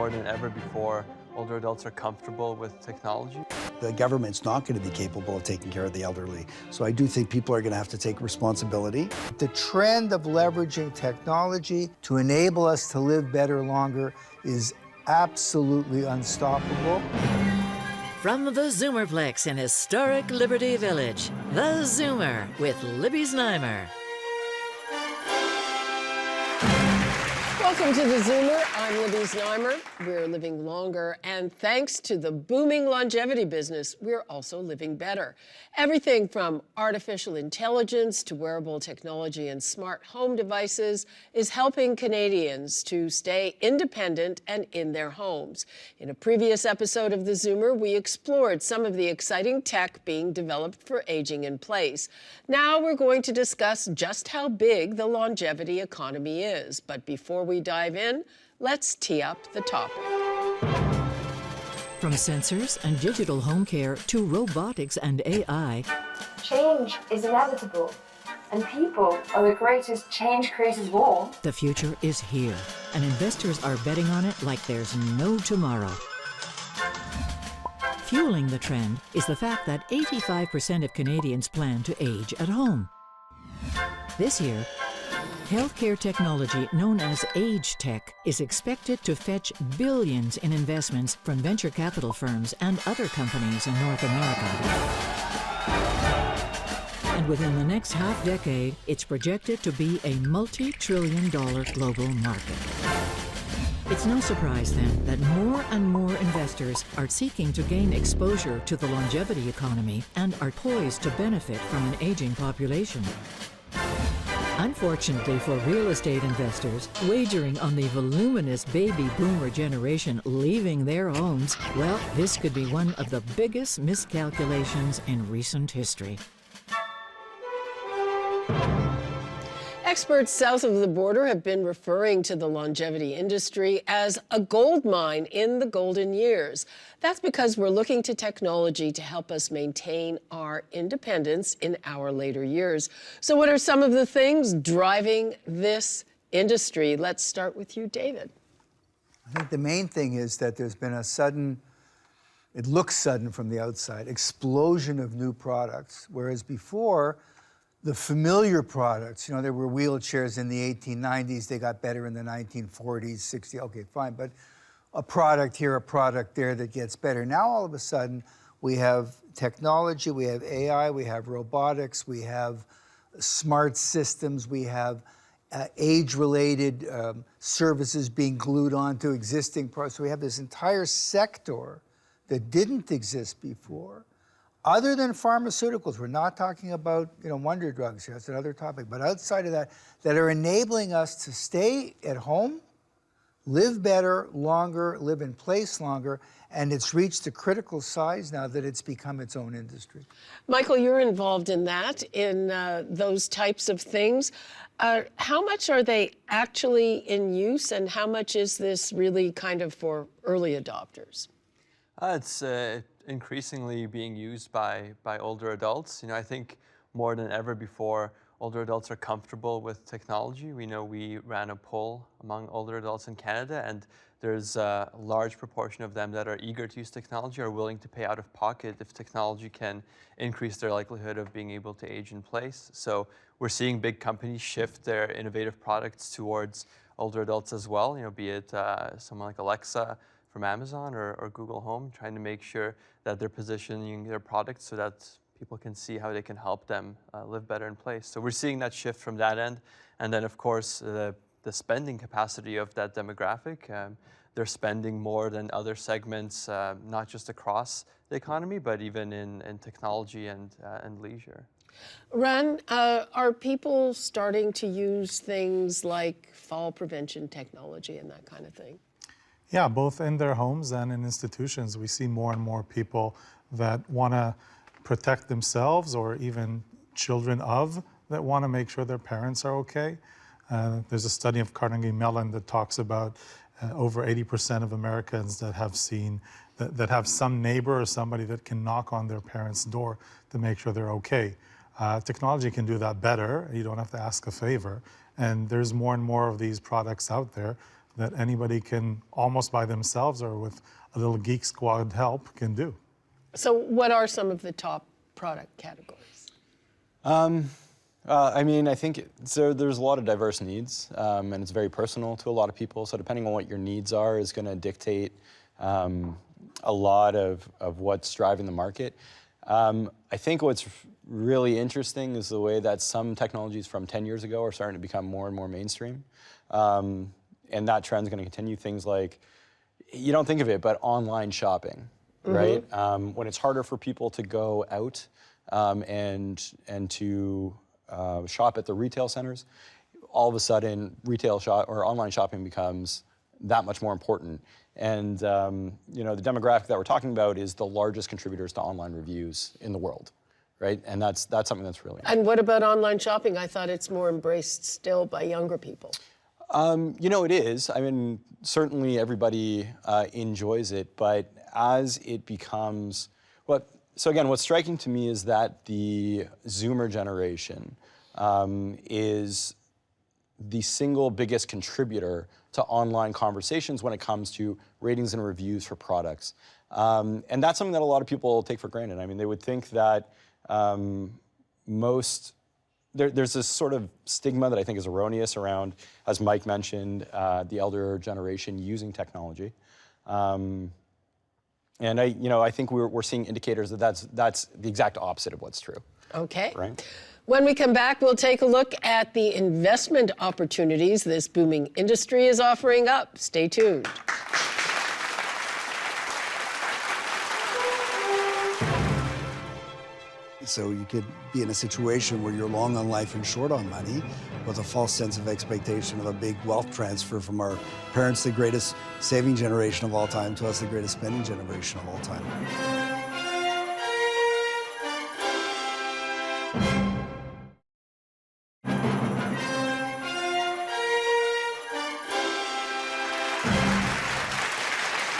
more than ever before, older adults are comfortable with technology. The government's not going to be capable of taking care of the elderly. So I do think people are going to have to take responsibility. The trend of leveraging technology to enable us to live better longer is absolutely unstoppable. From the Zoomerplex in historic Liberty Village, the Zoomer with Libby Znaimer. Welcome to the Zoomer. I'm Libby Znaimer. We're living longer, and thanks to the booming longevity business, we're also living better. Everything from artificial intelligence to wearable technology and smart home devices is helping Canadians to stay independent and in their homes. In a previous episode of the Zoomer, we explored some of the exciting tech being developed for aging in place. Now we're going to discuss just how big the longevity economy is. But before we dive in, let's tee up the topic. From sensors and digital home care to robotics and AI, change is inevitable, and people are the greatest change creators of all. the future is here, and investors are betting on it like there's no tomorrow. Fueling the trend is the fact that 85% of Canadians plan to age at home. This year, healthcare technology known as age tech is expected to fetch billions in investments from venture capital firms and other companies in North America. And within the next half-decade, it's projected to be a multi-trillion-dollar global market. It's no surprise, then, that more and more investors are seeking to gain exposure to the longevity economy and are poised to benefit from an aging population. Unfortunately for real estate investors, wagering on the voluminous baby boomer generation leaving their homes, well, this could be one of the biggest miscalculations in recent history. Experts south of the border have been referring to the longevity industry as a gold mine in the golden years. That's because we're looking to technology to help us maintain our independence in our later years. So what are some of the things driving this industry? Let's start with you, David. I think the main thing is that there's been a sudden, it looks sudden from the outside, explosion of new products, whereas before, the familiar products, there were wheelchairs in the 1890s, they got better in the 1940s, 60s, okay, fine, but a product here, a product there that gets better. Now, all of a sudden, we have technology, we have AI, we have robotics, we have smart systems, we have age-related services being glued onto existing products. So we have this entire sector that didn't exist before. Other than pharmaceuticals, we're not talking about wonder drugs here, that's another topic, but outside of that, that are enabling us to stay at home, live better, longer, live in place longer, and it's reached a critical size now that it's become its own industry. Michael, you're involved in that, in those types of things. How much are they actually in use, and how much is this really kind of for early adopters? It's increasingly being used by older adults. I think more than ever before, older adults are comfortable with technology. We know we ran a poll among older adults in Canada, and there's a large proportion of them that are eager to use technology, are willing to pay out of pocket if technology can increase their likelihood of being able to age in place. So we're seeing big companies shift their innovative products towards older adults as well, be it someone like Alexa from Amazon or Google Home, trying to make sure that they're positioning their products so that people can see how they can help them live better in place. So we're seeing that shift from that end. And then, of course, the spending capacity of that demographic. They're spending more than other segments, not just across the economy, but even in technology and leisure. Ran, are people starting to use things like fall prevention technology and that kind of thing? Yeah, both in their homes and in institutions. We see more and more people that want to protect themselves, or even children of, that want to make sure their parents are okay. There's a study of Carnegie Mellon that talks about over 80% of Americans that have that have some neighbor or somebody that can knock on their parents' door to make sure they're okay. Technology can do that better. You don't have to ask a favor. And there's more and more of these products out there. that anybody can, almost by themselves or with a little Geek Squad help, can do. So what are some of the top product categories? I mean, I think there's a lot of diverse needs, and it's very personal to a lot of people. So depending on what your needs are is going to dictate a lot of what's driving the market. I think what's really interesting is the way that some technologies from 10 years ago are starting to become more and more mainstream. And that trend's going to continue. Things like, you don't think of it, but online shopping, right? When it's harder for people to go out and to shop at the retail centers, all of a sudden retail shop or online shopping becomes that much more important. And you know, the demographic that we're talking about is the largest contributors to online reviews in the world, right? And that's something that's really important. And what about online shopping? I thought it's more embraced still by younger people. You know, it is. I mean, certainly everybody enjoys it, but as it becomes, so again, what's striking to me is that the Zoomer generation is the single biggest contributor to online conversations when it comes to ratings and reviews for products. And that's something that a lot of people take for granted. I mean, they would think that there's this sort of stigma that I think is erroneous around, as Mike mentioned, the elder generation using technology. And I think we're seeing indicators that that's the exact opposite of what's true. Okay. Right. When we come back, we'll take a look at the investment opportunities this booming industry is offering up. Stay tuned. So you could be in a situation where you're long on life and short on money with a false sense of expectation of a big wealth transfer from our parents, the greatest saving generation of all time, to us, the greatest spending generation of all time.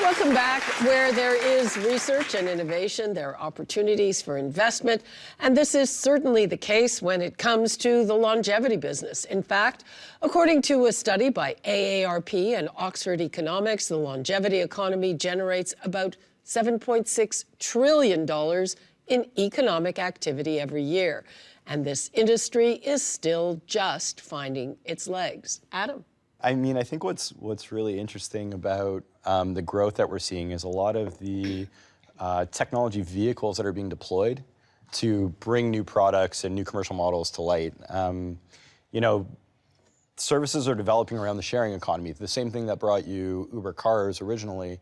Welcome back. Where there is research and innovation, there are opportunities for investment, and this is certainly the case when it comes to the longevity business. In fact, according to a study by AARP and Oxford Economics, the longevity economy generates about $7.6 trillion in economic activity every year, and this industry is still just finding its legs. Adam? I mean, I think what's really interesting about the growth that we're seeing is a lot of the technology vehicles that are being deployed to bring new products and new commercial models to light. You know, services are developing around the sharing economy. The same thing that brought you Uber cars originally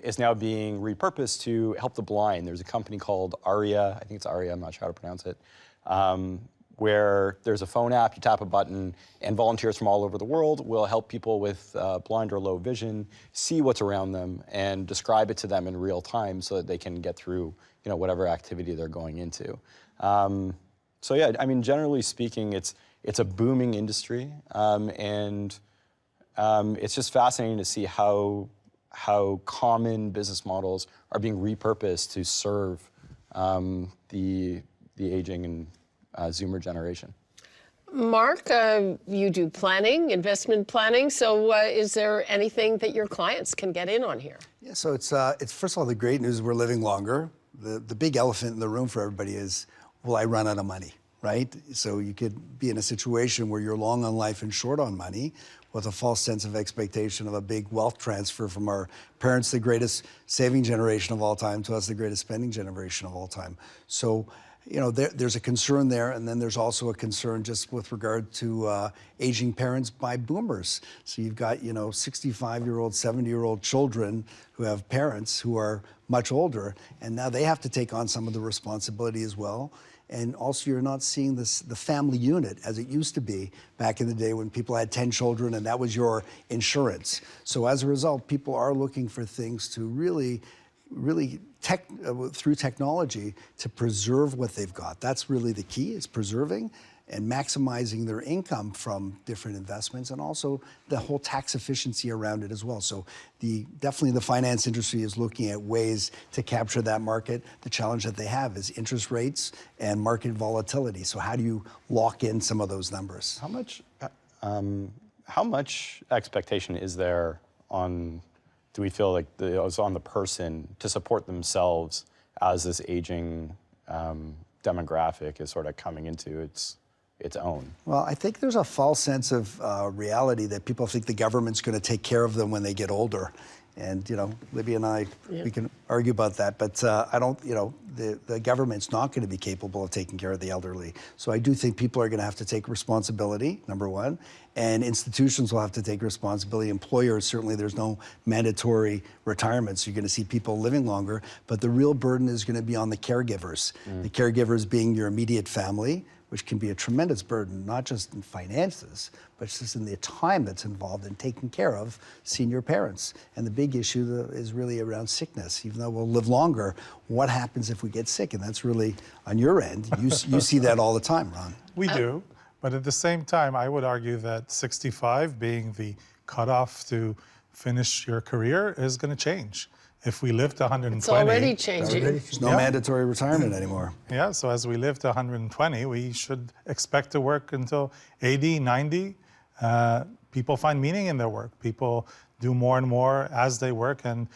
is now being repurposed to help the blind. There's a company called Aria, I think it's Aria, I'm not sure how to pronounce it, where there's a phone app, you tap a button, and volunteers from all over the world will help people with blind or low vision see what's around them and describe it to them in real time so that they can get through, you know, whatever activity they're going into. So yeah, I mean, generally speaking, it's a booming industry, and it's just fascinating to see how common business models are being repurposed to serve the aging and Zoomer generation. Mark, you do planning, investment planning. So is there anything that your clients can get in on here? Yeah, so it's first of all, the great news, we're living longer. The big elephant in the room for everybody is, will I run out of money, right? So you could be in a situation where you're long on life and short on money with a false sense of expectation of a big wealth transfer from our parents, the greatest saving generation of all time, to us, the greatest spending generation of all time. So, you know, there's a concern there, and then there's also a concern just with regard to aging parents by boomers. So you've got, you know, 65-year-old, 70-year-old children who have parents who are much older, and now they have to take on some of the responsibility as well. And also, you're not seeing the family unit as it used to be back in the day when people had 10 children and that was your insurance. So as a result, people are looking for things to really through technology to preserve what they've got. That's really the key, is preserving and maximizing their income from different investments, and also the whole tax efficiency around it as well. So definitely the finance industry is looking at ways to capture that market. The challenge that they have is interest rates and market volatility. So how do you lock in some of those numbers? How much, how much expectation is there on, do we feel like it's on the person to support themselves as this aging demographic is sort of coming into its own? Well, I think there's a false sense of reality that people think the government's going to take care of them when they get older. And, you know, Libby and I, we can argue about that, but I don't, you know, the government's not going to be capable of taking care of the elderly. So I do think people are going to have to take responsibility, number one, and institutions will have to take responsibility. Employers, certainly there's no mandatory retirement, so you're going to see people living longer, but the real burden is going to be on the caregivers. The caregivers being your immediate family, which can be a tremendous burden, not just in finances, but just in the time that's involved in taking care of senior parents. And the big issue is really around sickness. Even though we'll live longer, what happens if we get sick? And that's really on your end. You see that all the time, Ron. We do, but at the same time, I would argue that 65 being the cutoff to finish your career is going to change. If we live to 120... It's already changing. There's no mandatory retirement anymore. Yeah, so as we live to 120, we should expect to work until 80, 90. People find meaning in their work. People do more and more as they work, and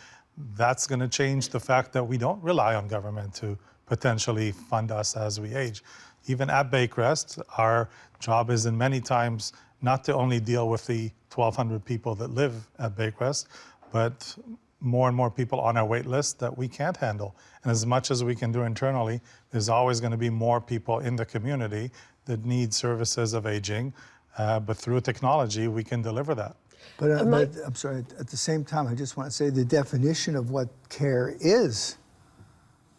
that's going to change the fact that we don't rely on government to potentially fund us as we age. Even at Baycrest, our job is in many times not to only deal with the 1,200 people that live at Baycrest, but more and more people on our wait list that we can't handle. And as much as we can do internally, there's always going to be more people in the community that need services of aging, but through technology, we can deliver that. But I'm sorry, at the same time, I just want to say the definition of what care is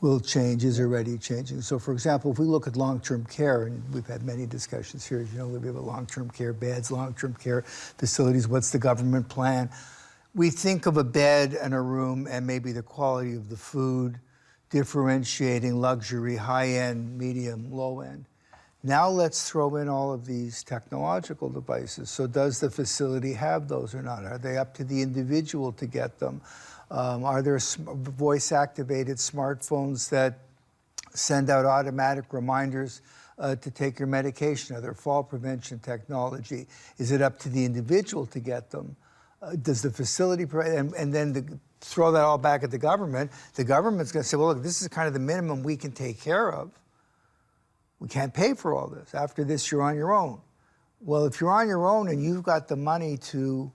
will change, is already changing. So for example, if we look at long-term care, and we've had many discussions here, as you know, we have long-term care beds, long-term care facilities, what's the government plan? We think of a bed and a room and maybe the quality of the food, differentiating luxury, high-end, medium, low-end. Now let's throw in all of these technological devices. So does the facility have those or not? Are they up to the individual to get them? Are there voice-activated smartphones that send out automatic reminders to take your medication? Are there fall prevention technology? Is it up to the individual to get them? Does the facility provide, and then throw that all back at the government's going to say, well, look, this is kind of the minimum we can take care of. We can't pay for all this. After this, you're on your own. Well, if you're on your own and you've got the money to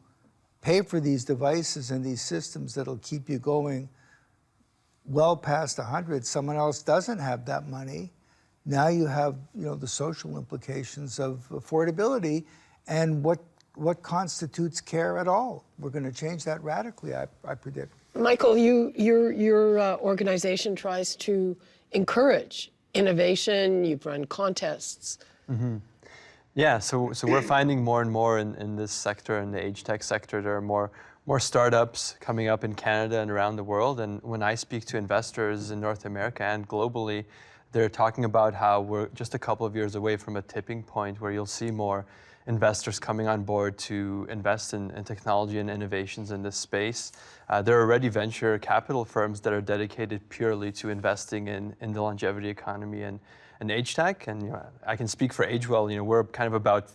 pay for these devices and these systems that'll keep you going well past 100, someone else doesn't have that money. Now you have, you know, the social implications of affordability and what constitutes care at all. We're going to change that radically, I predict. Michael, your organization tries to encourage innovation. You've run contests. Mm-hmm. Yeah, so we're finding more and more in this sector, in the age tech sector, there are more startups coming up in Canada and around the world. And when I speak to investors in North America and globally, they're talking about how we're just a couple of years away from a tipping point where you'll see more investors coming on board to invest in technology and innovations in this space. There are already venture capital firms that are dedicated purely to investing in the longevity economy and age tech. And you know, I can speak for AgeWell. You know, we're kind of about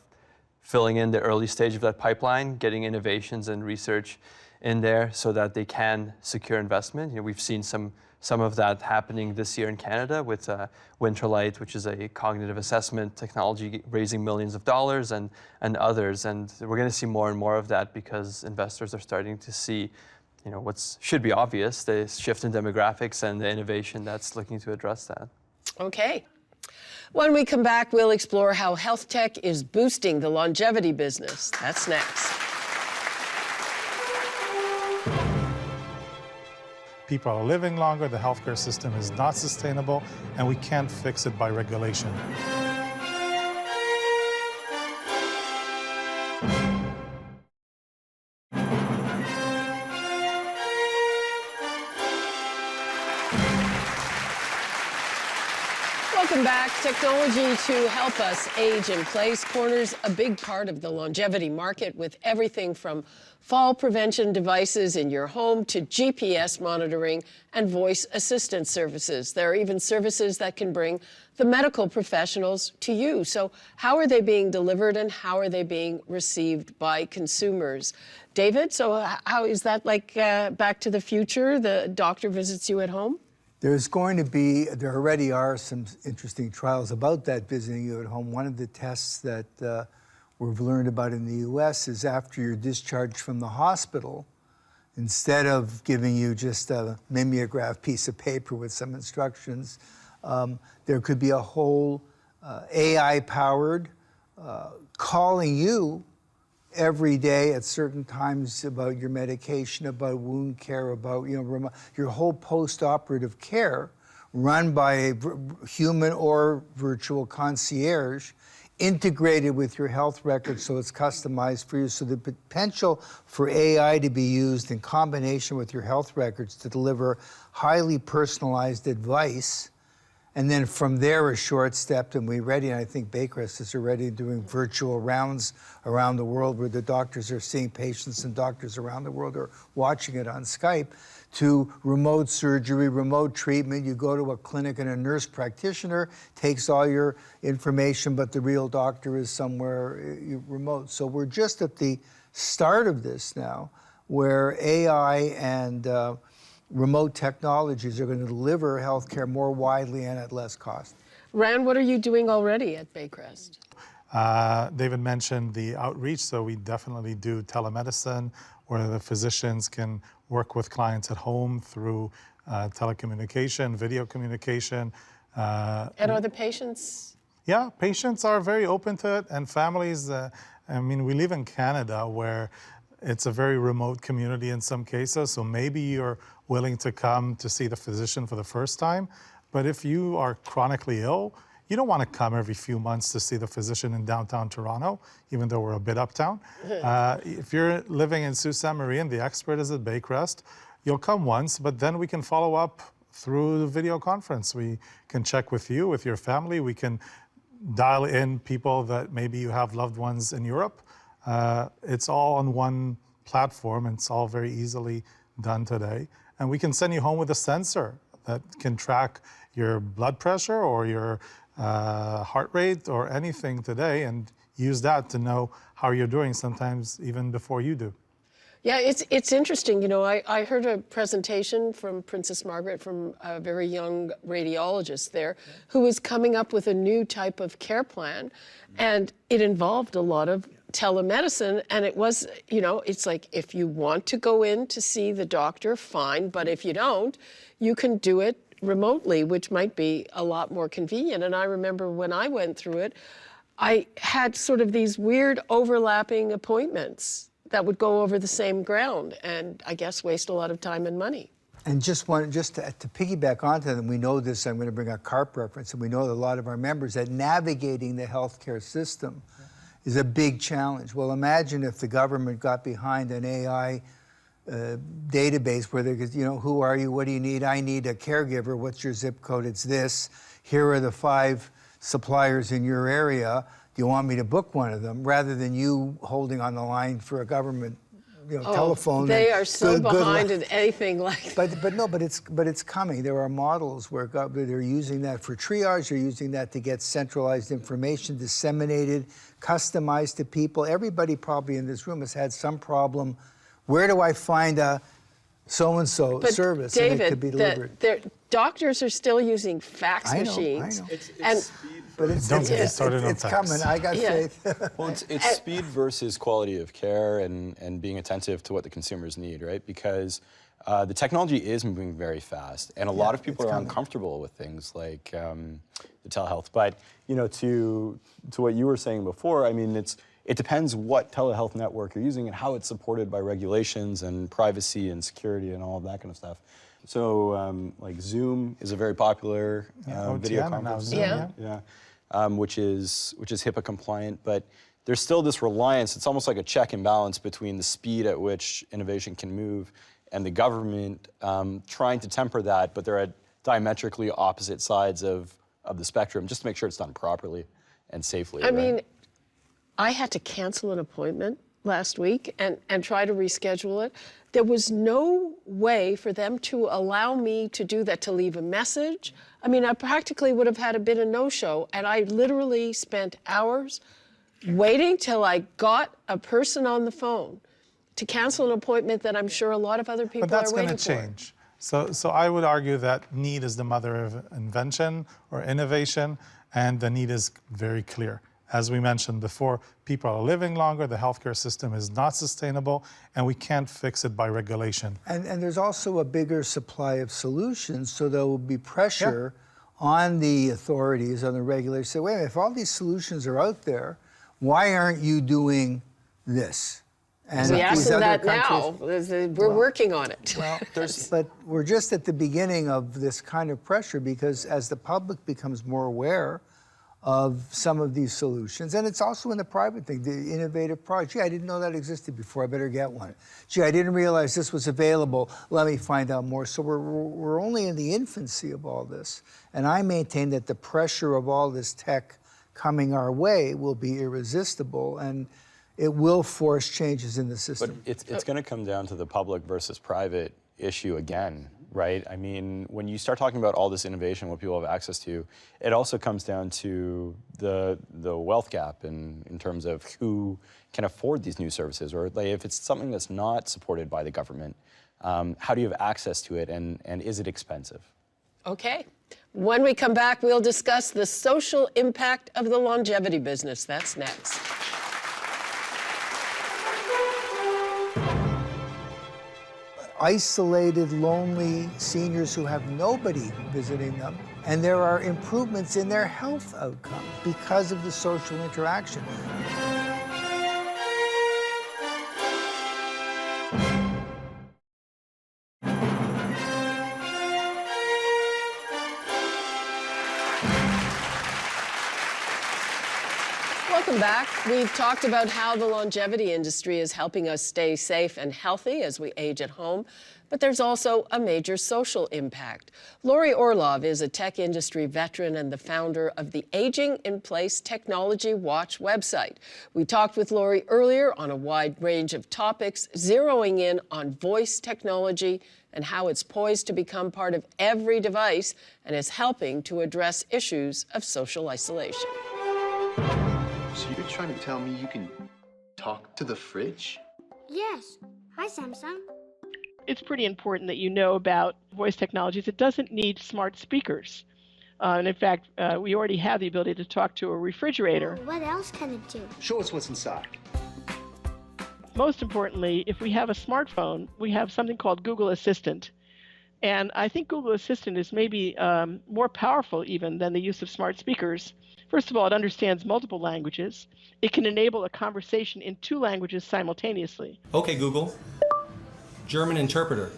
filling in the early stage of that pipeline, getting innovations and research in there so that they can secure investment. You know, we've seen some of that happening this year in Canada with Winterlight, which is a cognitive assessment technology raising millions of dollars, and others. And we're going to see more and more of that because investors are starting to see, you know, what should be obvious, the shift in demographics and the innovation that's looking to address that. Okay. When we come back, we'll explore how health tech is boosting the longevity business. That's next. People are living longer, the healthcare system is not sustainable, and we can't fix it by regulation. Welcome back. Technology to help us age in place corners a big part of the longevity market, with everything from fall prevention devices in your home to GPS monitoring and voice assistant services. There are even services that can bring the medical professionals to you. So how are they being delivered and how are they being received by consumers? David, so how is that like Back to the Future? The doctor visits you at home? There's going to be, there already are some interesting trials about that, visiting you at home. One of the tests that we've learned about in the US is after you're discharged from the hospital, instead of giving you just a mimeograph piece of paper with some instructions, there could be a whole AI-powered calling you every day at certain times about your medication, about wound care, about your whole post-operative care, run by a human or virtual concierge, integrated with your health record so it's customized for you. So the potential for AI to be used in combination with your health records to deliver highly personalized advice. And then from there, a short step, and we're ready, and I think Baycrest is already doing virtual rounds around the world where the doctors are seeing patients and doctors around the world are watching it on Skype, to remote surgery, remote treatment. You go to a clinic and a nurse practitioner takes all your information, but the real doctor is somewhere remote. So we're just at the start of this now, where AI and remote technologies are going to deliver healthcare more widely and at less cost. Rand, what are you doing already at Baycrest? David mentioned the outreach, so we definitely do telemedicine, where the physicians can work with clients at home through telecommunication, video communication. And are the patients? Yeah, patients are very open to it, and families. I mean, we live in Canada where it's a very remote community in some cases, so maybe you're willing to come to see the physician for the first time, but if you are chronically ill, you don't want to come every few months to see the physician in downtown Toronto, even though we're a bit uptown. If you're living in Sault Ste. Marie and the expert is at Baycrest, you'll come once, but then we can follow up through the video conference. We can check with you, with your family. We can dial in people that maybe you have loved ones in Europe. It's all on one platform, and it's all very easily done today. And we can send you home with a sensor that can track your blood pressure or your heart rate or anything today, and use that to know how you're doing, sometimes even before you do. Yeah, it's interesting. You know, I heard a presentation from Princess Margaret, from a very young radiologist there, who was coming up with a new type of care plan, and it involved a lot of telemedicine, and it was, you know, it's like, if you want to go in to see the doctor, fine, but if you don't, you can do it remotely, which might be a lot more convenient. And I remember when I went through it, I had sort of these weird overlapping appointments that would go over the same ground, and I guess waste a lot of time and money. And just to piggyback onto them, we know this, I'm going to bring a CARP reference, and we know that a lot of our members, that navigating the healthcare system is a big challenge. Well, imagine if the government got behind an AI database where they could, you know, who are you, what do you need? I need a caregiver, what's your zip code? It's this. Here are the 5 suppliers in your area. Do you want me to book one of them? Rather than you holding on the line for a government, you know, telephone. They are so behind in anything like that. But it's coming. There are models where they're using that for triage. They're using that to get centralized information disseminated, customized to people. Everybody probably in this room has had some problem. Where do I find a so-and-so service? David, and it could be delivered. Doctors are still using fax machines. I know. But it's coming. I got faith. Well, it's speed versus quality of care, and being attentive to what the consumers need, right? Because the technology is moving very fast, and a lot of people are uncomfortable with things like the telehealth. But you know, to what you were saying before, I mean, it depends what telehealth network you're using and how it's supported by regulations and privacy and security and all of that kind of stuff. So like Zoom is a very popular video conference. Which is HIPAA compliant, but there's still this reliance. It's almost like a check and balance between the speed at which innovation can move and the government trying to temper that, but they're at diametrically opposite sides of of the spectrum, just to make sure it's done properly and safely. I mean, I had to cancel an appointment last week and try to reschedule it. There was no way for them to allow me to do that, to leave a message. I mean, I practically would have had a bit of no-show, and I literally spent hours waiting till I got a person on the phone to cancel an appointment that I'm sure a lot of other people are waiting for. But that's going to change. So I would argue that need is the mother of invention or innovation, and the need is very clear. As we mentioned before, people are living longer, the healthcare system is not sustainable, and we can't fix it by regulation. And there's also a bigger supply of solutions, so there will be pressure on the authorities, on the regulators, say, wait a minute, if all these solutions are out there, why aren't you doing this? And we ask them that now. We're working on it. Well, but we're just at the beginning of this kind of pressure, because as the public becomes more aware of some of these solutions, and it's also in the private thing, the innovative product. Gee, I didn't know that existed before, I better get one. Gee, I didn't realize this was available, let me find out more. So we're only in the infancy of all this. And I maintain that the pressure of all this tech coming our way will be irresistible, and it will force changes in the system. But it's going to come down to the public versus private issue again, right? I mean, when you start talking about all this innovation, what people have access to, it also comes down to the wealth gap in terms of who can afford these new services, or like if it's something that's not supported by the government, how do you have access to it, and is it expensive? Okay. When we come back, we'll discuss the social impact of the longevity business. That's next. Isolated, lonely seniors who have nobody visiting them, and there are improvements in their health outcomes because of the social interaction. Welcome back. We've talked about how the longevity industry is helping us stay safe and healthy as we age at home, but there's also a major social impact. Lorie Orlov is a tech industry veteran and the founder of the Aging in Place Technology Watch website. We talked with Lorie earlier on a wide range of topics, zeroing in on voice technology and how it's poised to become part of every device and is helping to address issues of social isolation. So you're trying to tell me you can talk to the fridge? Yes. Hi, Samsung. It's pretty important that you know about voice technologies. It doesn't need smart speakers. And in fact, we already have the ability to talk to a refrigerator. Oh, what else can it do? Show us what's inside. Most importantly, if we have a smartphone, we have something called Google Assistant. And I think Google Assistant is maybe more powerful even than the use of smart speakers. First of all, it understands multiple languages. It can enable a conversation in 2 languages simultaneously. Okay, Google. German interpreter.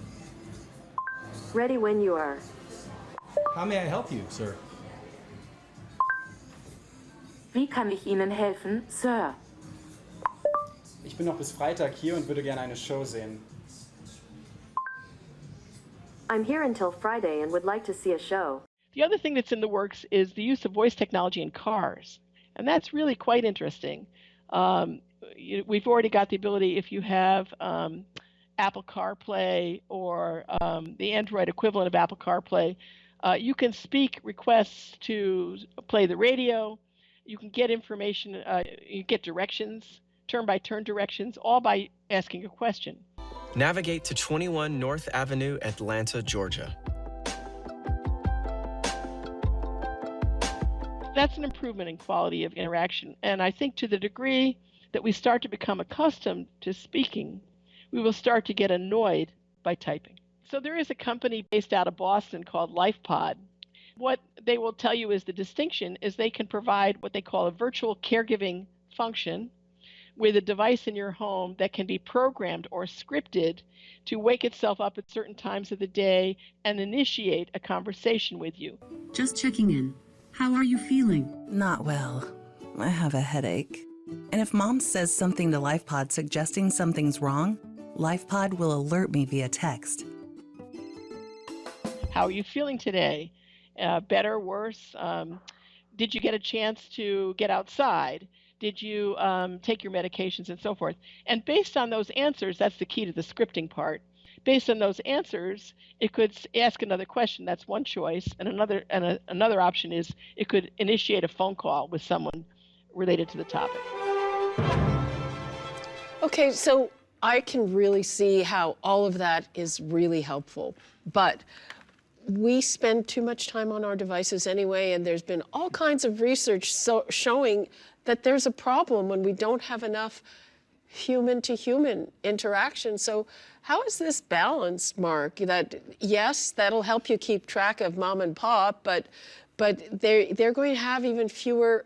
Ready when you are. How may I help you, sir? Wie kann ich Ihnen helfen, Sir? Ich bin noch bis Freitag hier und würde gerne eine Show sehen. I'm here until Friday and would like to see a show. The other thing that's in the works is the use of voice technology in cars. And that's really quite interesting. We've already got the ability, if you have Apple CarPlay or the Android equivalent of Apple CarPlay, you can speak requests to play the radio. You can get information, you get directions, turn-by-turn directions, all by asking a question. Navigate to 21 North Avenue, Atlanta, Georgia. That's an improvement in quality of interaction. And I think to the degree that we start to become accustomed to speaking, we will start to get annoyed by typing. So there is a company based out of Boston called Lifepod. What they will tell you is the distinction is they can provide what they call a virtual caregiving function with a device in your home that can be programmed or scripted to wake itself up at certain times of the day and initiate a conversation with you. Just checking in. How are you feeling? Not well. I have a headache. And if Mom says something to Lifepod suggesting something's wrong, Lifepod will alert me via text. How are you feeling today? Better, worse? Did you get a chance to get outside? Did you take your medications and so forth? And based on those answers, that's the key to the scripting part. Based on those answers, it could ask another question. That's one choice. And another option is it could initiate a phone call with someone related to the topic. Okay, so I can really see how all of that is really helpful. But we spend too much time on our devices anyway, and there's been all kinds of research showing that there's a problem when we don't have enough human-to-human interaction. So how is this balanced, Mark? That, yes, that'll help you keep track of mom and pop, but they're going to have even fewer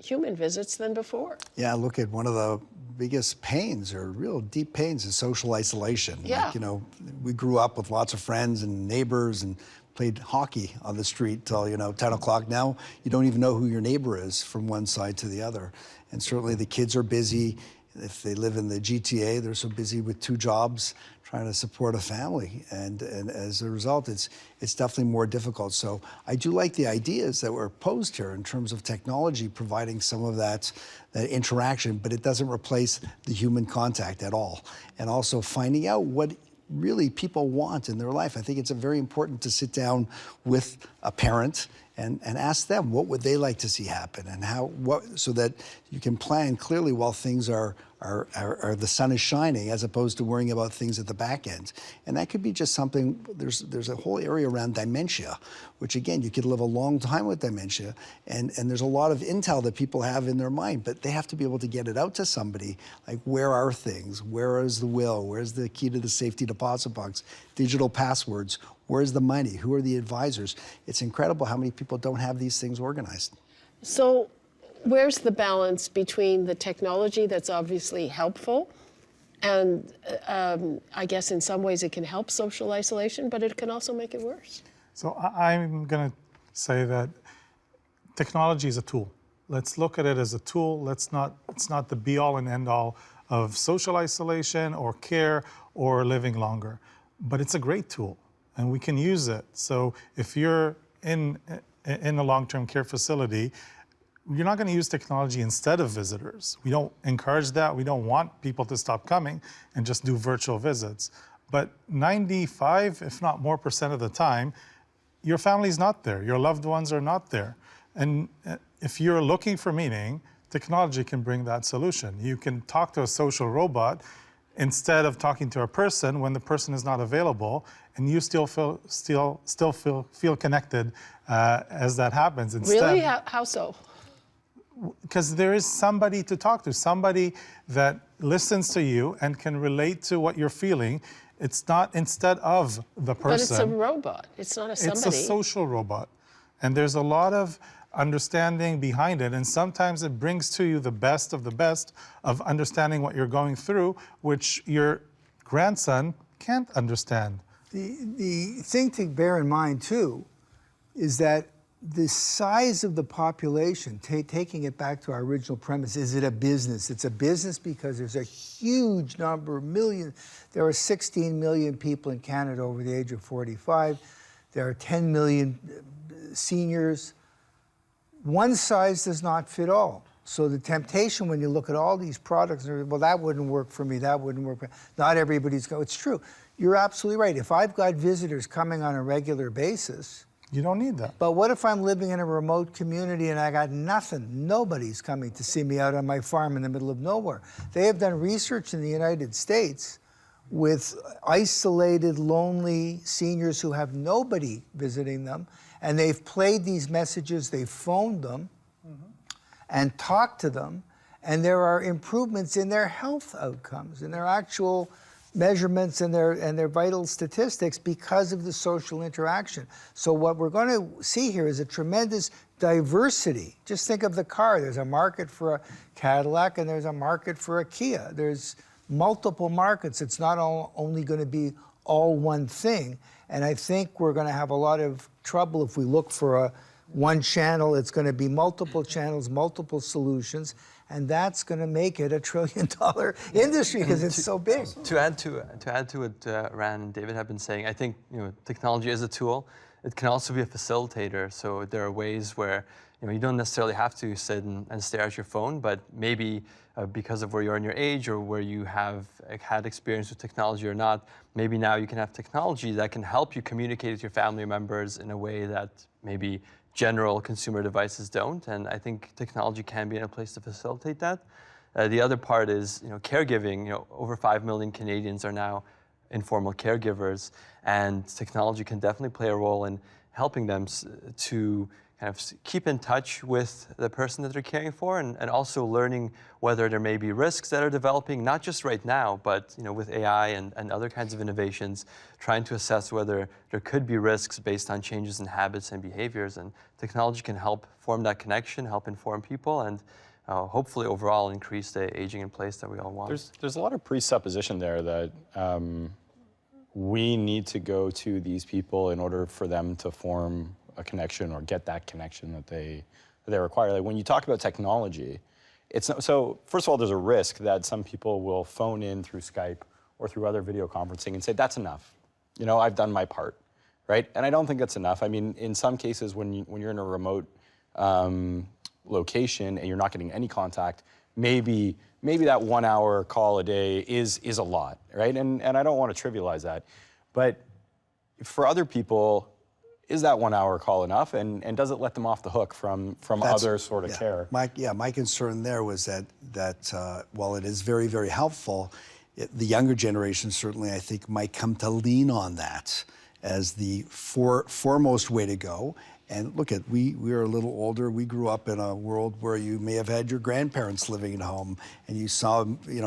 human visits than before. Yeah, look at one of the biggest pains, or real deep pains, is social isolation. Yeah. Like, you know, we grew up with lots of friends and neighbors and played hockey on the street till, 10 o'clock. Now you don't even know who your neighbor is from one side to the other. And certainly the kids are busy. If they live in the GTA, they're so busy with 2 jobs trying to support a family. And as a result, it's definitely more difficult. So I do like the ideas that were posed here in terms of technology providing some of that interaction, but it doesn't replace the human contact at all. And also finding out what really people want in their life. I think it's very important to sit down with a parent and ask them what would they like to see happen, and so that you can plan clearly while things are the sun is shining, as opposed to worrying about things at the back end. And that could be just something. There's a whole area around dementia, which again, you could live a long time with dementia, and there's a lot of intel that people have in their mind, but they have to be able to get it out to somebody. Like, where are things? Where is the will? Where's the key to the safety deposit box? Digital passwords? Where's the money? Who are the advisors? It's incredible how many people don't have these things organized. So where's the balance between the technology that's obviously helpful, and I guess in some ways it can help social isolation, but it can also make it worse? So I'm going to say that technology is a tool. Let's look at it as a tool. It's not the be-all and end-all of social isolation or care or living longer, but it's a great tool, and we can use it. So if you're in a long-term care facility, you're not going to use technology instead of visitors. We don't encourage that. We don't want people to stop coming and just do virtual visits. But 95, if not more % of the time, your family's not there. Your loved ones are not there. And if you're looking for meaning, technology can bring that solution. You can talk to a social robot instead of talking to a person when the person is not available, and you still feel connected as that happens. Instead, really? How so? Because there is somebody to talk to, somebody that listens to you and can relate to what you're feeling. It's not instead of the person. But it's a robot. It's not a somebody. It's a social robot. And there's a lot of understanding behind it. And sometimes it brings to you the best of understanding what you're going through, which your grandson can't understand. The thing to bear in mind, too, is that the size of the population, taking it back to our original premise, is it a business? It's a business because there's a huge number, millions. There are 16 million people in Canada over the age of 45. There are 10 million seniors. One size does not fit all. So the temptation when you look at all these products, well, that wouldn't work for me, that wouldn't work for me. Not everybody's going. It's true. You're absolutely right. If I've got visitors coming on a regular basis, you don't need that. But what if I'm living in a remote community and I got nothing? Nobody's coming to see me out on my farm in the middle of nowhere. They have done research in the United States with isolated, lonely seniors who have nobody visiting them, and they've played these messages, they've phoned them and talked to them, and there are improvements in their health outcomes, in their actual measurements and their vital statistics because of the social interaction. So what we're going to see here is a tremendous diversity. Just think of the car. There's a market for a Cadillac and there's a market for a Kia. There's multiple markets. It's not only going to be all one thing. And I think we're going to have a lot of trouble if we look for one channel. It's going to be multiple channels, multiple solutions. And that's going to make it $1 trillion industry because it's so big. To add to what Ran and David have been saying, I think technology is a tool, it can also be a facilitator. So there are ways where you don't necessarily have to sit and stare at your phone, but maybe because of where you are in your age or where you have had experience with technology or not, maybe now you can have technology that can help you communicate with your family members in a way that maybe general consumer devices don't. And I think technology can be in a place to facilitate that. The other part is caregiving. Over 5 million Canadians are now informal caregivers, and technology can definitely play a role in helping them to kind of keep in touch with the person that they're caring for, and also learning whether there may be risks that are developing, not just right now, but with AI and other kinds of innovations, trying to assess whether there could be risks based on changes in habits and behaviors. And technology can help form that connection, help inform people, and hopefully overall increase the aging in place that we all want. There's a lot of presupposition there that we need to go to these people in order for them to form a connection or get that connection that they require. Like when you talk about technology, it's not, so first of all, there's a risk that some people will phone in through Skype or through other video conferencing and say, that's enough. I've done my part, right? And I don't think that's enough. I mean, in some cases, when you're in a remote location and you're not getting any contact, maybe that 1 hour call a day is a lot, right? And I don't want to trivialize that. But for other people, is that 1 hour call enough? And does it let them off the hook from other sort of care? My concern there was that while it is very, very helpful, the younger generation certainly, I think, might come to lean on that as the foremost way to go. And look, we are a little older. We grew up in a world where you may have had your grandparents living at home, and you saw,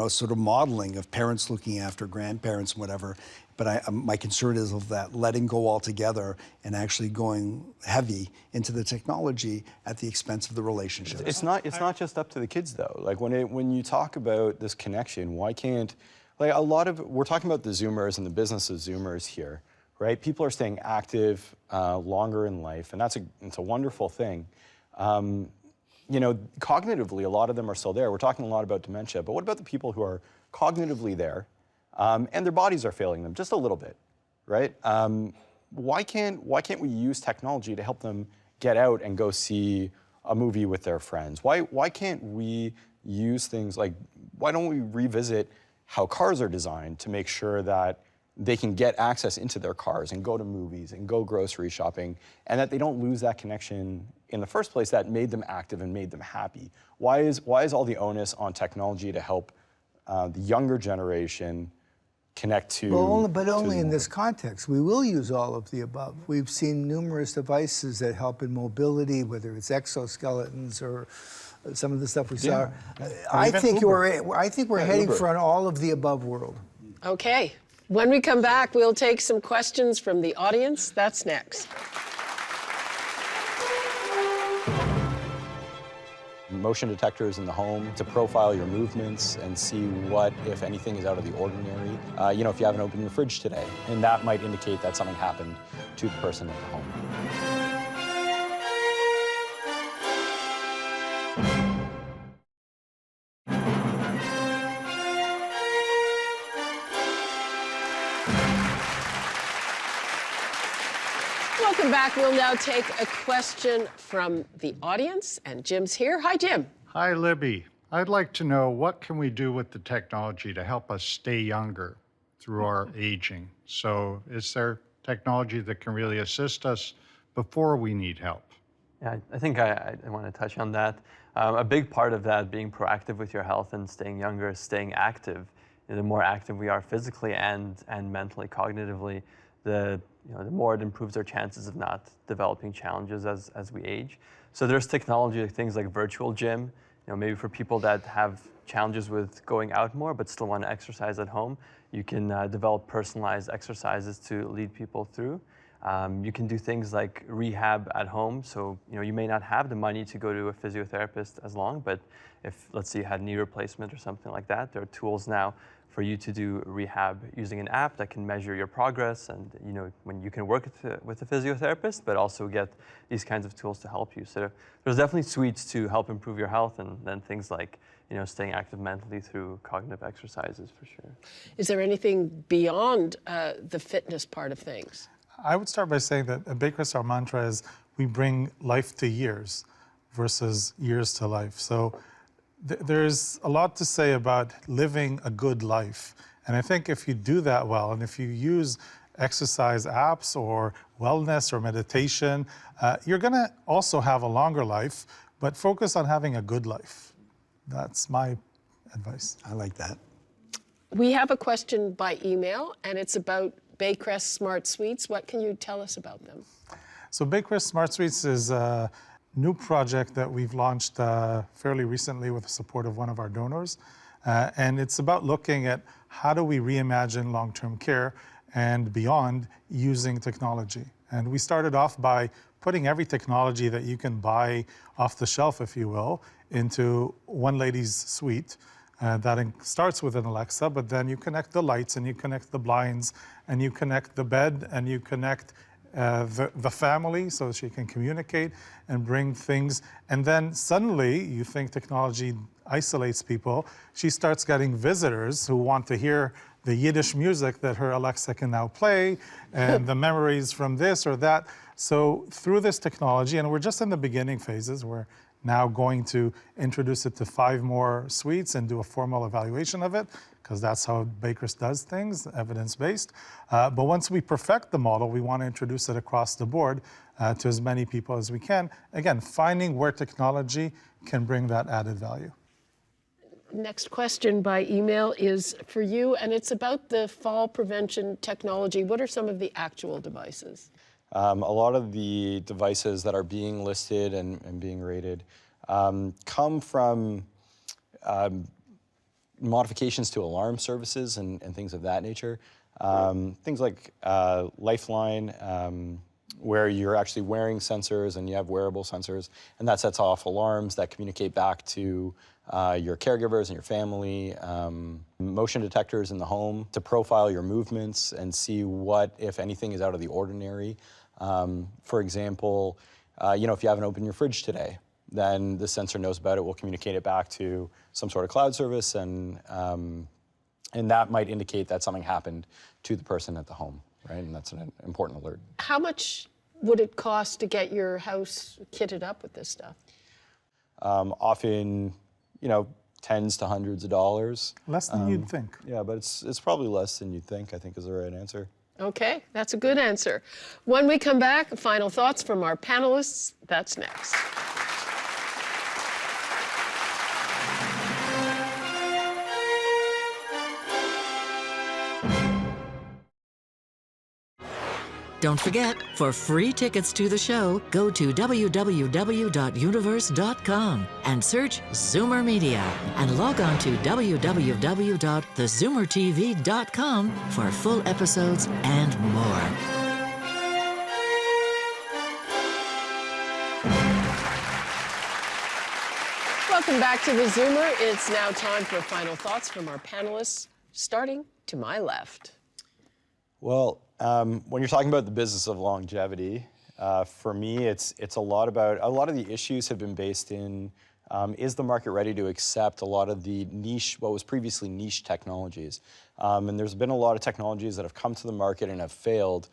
sort of modeling of parents looking after grandparents and whatever. But my concern is of that letting go altogether and actually going heavy into the technology at the expense of the relationship. It's not just up to the kids though. Like when you talk about this connection, why can't, like we're talking about the Zoomers and the business of Zoomers here, right? People are staying active longer in life, and it's a wonderful thing. Cognitively, a lot of them are still there. We're talking a lot about dementia, but what about the people who are cognitively there, and their bodies are failing them just a little bit, right? Why can't we use technology to help them get out and go see a movie with their friends? Why can't we use things like, why don't we revisit how cars are designed to make sure that they can get access into their cars and go to movies and go grocery shopping, and that they don't lose that connection in the first place that made them active and made them happy? Why is all the onus on technology to help the younger generation connect to? But only in this context. We will use all of the above. We've seen numerous devices that help in mobility, whether it's exoskeletons or some of the stuff we saw. I think we're heading for an all of the above world. Okay. When we come back, we'll take some questions from the audience. That's next. Motion detectors in the home to profile your movements and see what, if anything, is out of the ordinary. If you haven't opened your fridge today, and that might indicate that something happened to the person at the home. Welcome back. We'll now take a question from the audience, and Jim's here. Hi, Jim. Hi, Libby. I'd like to know, what can we do with the technology to help us stay younger through our aging? So is there technology that can really assist us before we need help? Yeah, I think I want to touch on that. A big part of that, being proactive with your health and staying younger, is staying active. The more active we are physically and mentally, cognitively, the more it improves our chances of not developing challenges as we age. So there's technology, things like virtual gym, maybe for people that have challenges with going out more but still want to exercise at home. You can develop personalized exercises to lead people through. You can do things like rehab at home. So you may not have the money to go to a physiotherapist as long, but if, let's say, you had knee replacement or something like that, there are tools now for you to do rehab using an app that can measure your progress, and when you can work with a physiotherapist, but also get these kinds of tools to help you. So there's definitely suites to help improve your health, and then things like staying active mentally through cognitive exercises, for sure. Is there anything beyond the fitness part of things? I would start by saying that at Baycrest, our mantra is we bring life to years versus years to life. So there's a lot to say about living a good life. And I think if you do that well, and if you use exercise apps or wellness or meditation, you're gonna also have a longer life, but focus on having a good life. That's my advice. I like that. We have a question by email, and it's about Baycrest Smart Suites. What can you tell us about them? So Baycrest Smart Suites is a new project that we've launched fairly recently with the support of one of our donors. And it's about looking at how do we reimagine long-term care and beyond using technology. And we started off by putting every technology that you can buy off the shelf, if you will, into one lady's suite. That starts with an Alexa, but then you connect the lights and you connect the blinds and you connect the bed and you connect the family so she can communicate and bring things. And then suddenly you think technology isolates people. She starts getting visitors who want to hear the Yiddish music that her Alexa can now play and the memories from this or that. So through this technology, and we're just in the beginning phases, we're now going to introduce it to 5 more suites and do a formal evaluation of it, because that's how Baycrest does things, evidence-based. But once we perfect the model, we want to introduce it across the board to as many people as we can. Again, finding where technology can bring that added value. Next question by email is for you, and it's about the fall prevention technology. What are some of the actual devices? A lot of the devices that are being listed and being rated come from modifications to alarm services and things of that nature. Things like Lifeline, where you're actually wearing sensors and you have wearable sensors, and that sets off alarms that communicate back to your caregivers and your family. Motion detectors in the home to profile your movements and see what, if anything, is out of the ordinary. For example, if you haven't opened your fridge today, then the sensor knows about it, will communicate it back to some sort of cloud service, and that might indicate that something happened to the person at the home, right? And that's an important alert. How much would it cost to get your house kitted up with this stuff? Often, tens to hundreds of dollars. Less than you'd think. Yeah, but it's probably less than you'd think, I think is the right answer. Okay, that's a good answer. When we come back, final thoughts from our panelists. That's next. Don't forget, for free tickets to the show, go to www.universe.com and search Zoomer Media and log on to www.thezoomertv.com for full episodes and more. Welcome back to the Zoomer. It's now time for final thoughts from our panelists, starting to my left. Well, when you're talking about the business of longevity, for me, it's a lot of the issues have been based in, is the market ready to accept a lot of the niche, what was previously niche technologies? And there's been a lot of technologies that have come to the market and have failed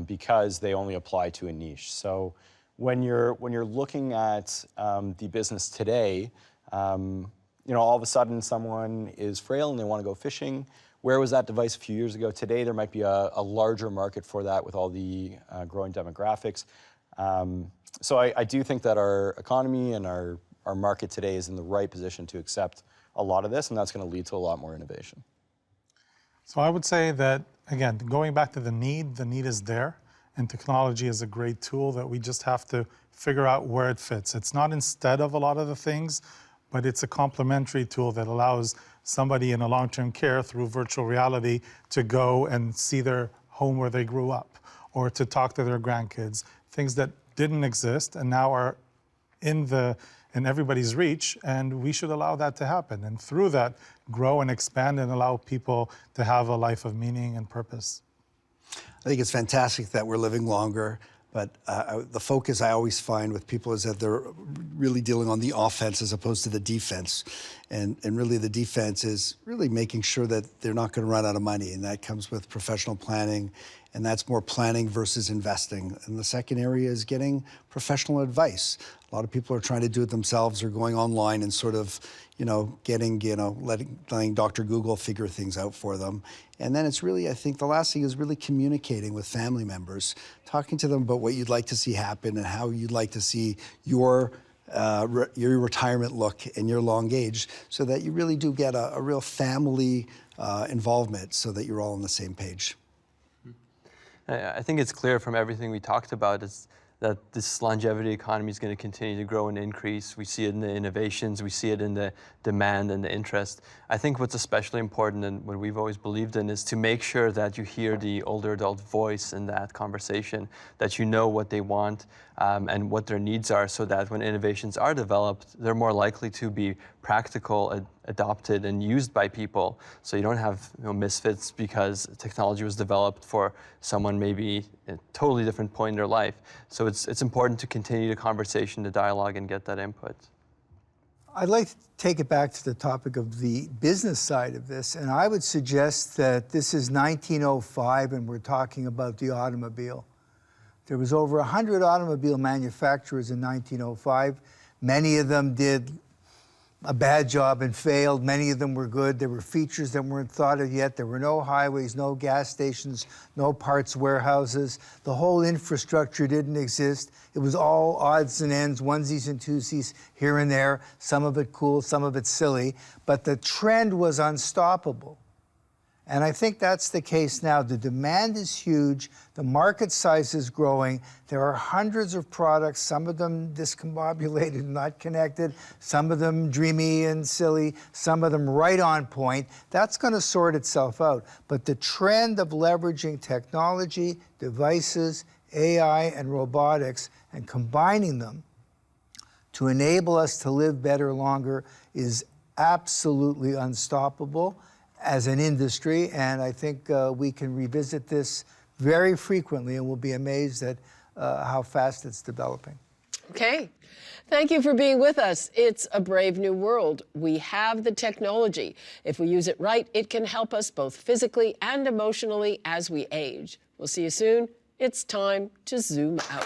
because they only apply to a niche. So when you're looking at the business today, all of a sudden someone is frail and they want to go fishing. Where was that device a few years ago? Today, there might be a larger market for that with all the growing demographics. So I do think that our economy and our market today is in the right position to accept a lot of this, and that's going to lead to a lot more innovation. So I would say that, again, going back to the need is there, and technology is a great tool that we just have to figure out where it fits. It's not instead of a lot of the things, but it's a complementary tool that allows somebody in a long-term care through virtual reality to go and see their home where they grew up, or to talk to their grandkids, things that didn't exist and now are in everybody's reach, and we should allow that to happen. And through that, grow and expand and allow people to have a life of meaning and purpose. I think it's fantastic that we're living longer, but the focus I always find with people is that they're really dealing on the offense as opposed to the defense. And really the defense is really making sure that they're not going to run out of money, and that comes with professional planning and that's more planning versus investing. And the second area is getting professional advice. A lot of people are trying to do it themselves or going online and sort of, letting Dr. Google figure things out for them. And then it's really, I think the last thing is really communicating with family members, talking to them about what you'd like to see happen and how you'd like to see your retirement look and your long age, so that you really do get a real family involvement, so that you're all on the same page. I think it's clear from everything we talked about is that this longevity economy is going to continue to grow and increase. We see it in the innovations, we see it in the demand and the interest. I think what's especially important, and what we've always believed in, is to make sure that you hear the older adult voice in that conversation, that you know what they want and what their needs are, so that when innovations are developed, they're more likely to be practical, adopted, and used by people. So you don't have misfits because technology was developed for someone maybe at a totally different point in their life. So it's important to continue the conversation, the dialogue, and get that input. I'd like to take it back to the topic of the business side of this, and I would suggest that this is 1905 and we're talking about the automobile. There was over 100 automobile manufacturers in 1905. Many of them did a bad job and failed. Many of them were good. There were features that weren't thought of yet. There were no highways, no gas stations, no parts warehouses. The whole infrastructure didn't exist. It was all odds and ends, onesies and twosies here and there, some of it cool, some of it silly. But the trend was unstoppable. And I think that's the case now. The demand is huge. The market size is growing. There are hundreds of products, some of them discombobulated, not connected, some of them dreamy and silly, some of them right on point. That's going to sort itself out. But the trend of leveraging technology, devices, AI, and robotics, and combining them to enable us to live better longer is absolutely unstoppable as an industry, and I think we can revisit this very frequently, and we'll be amazed at how fast it's developing. Okay. Thank you for being with us. It's a brave new world. We have the technology. If we use it right, it can help us both physically and emotionally as we age. We'll see you soon. It's time to zoom out.